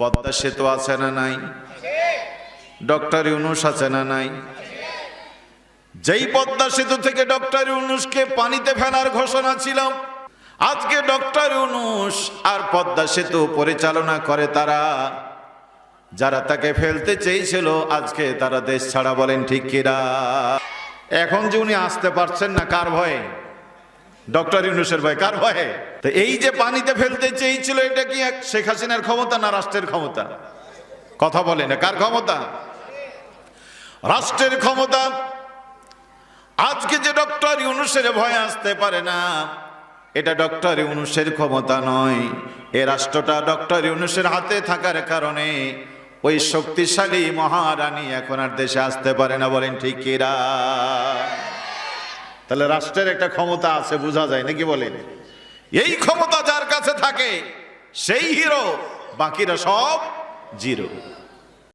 পদ্মা সেতু আছে না নাই? ডক্টর ইউনূস আছে না নাই? যেই পদ্মা সেতু থেকে ডক্টর ইউনূসকে পানিতে ফেলার ঘোষণা ছিল, আজকে ডক্টর ইউনূস আর পদ্মা সেতু পরিচালনা করে তারা, যারা তাকে ফেলতে চেয়েছিল আজকে তারা দেশ ছাড়া। বলেন ঠিক কিনা? এখন যে উনি আসতে পারছেন না, কার ভয়ে? ডক্টর ইউনূসের ভয়ে। কার ভয়ে? তো এই যে পানিতে ফেলতে চেয়েছিল, এটা কি শেখ হাসিনার ক্ষমতা না রাষ্ট্রের ক্ষমতা? কথা বলেন, কার ক্ষমতা? রাষ্ট্রের ক্ষমতা। আজকে যে ডক্টর ইউনূসের ভয়ে আসতে পারে না, এটা ডক্টর ইউনূসের ক্ষমতা নয়। এই রাষ্ট্রটা ডক্টর ইউনূসের হাতে থাকার কারণে ওই শক্তিশালী মহারানী এখন আর দেশে আসতে পারে না। বলেন ঠিক কিনা? তাহলে রাষ্ট্রের একটা ক্ষমতা আছে, বোঝা যায় নাকি? বলেন, এই ক্ষমতা যার কাছে থাকে সেই হিরো, বাকিরা সব জিরো।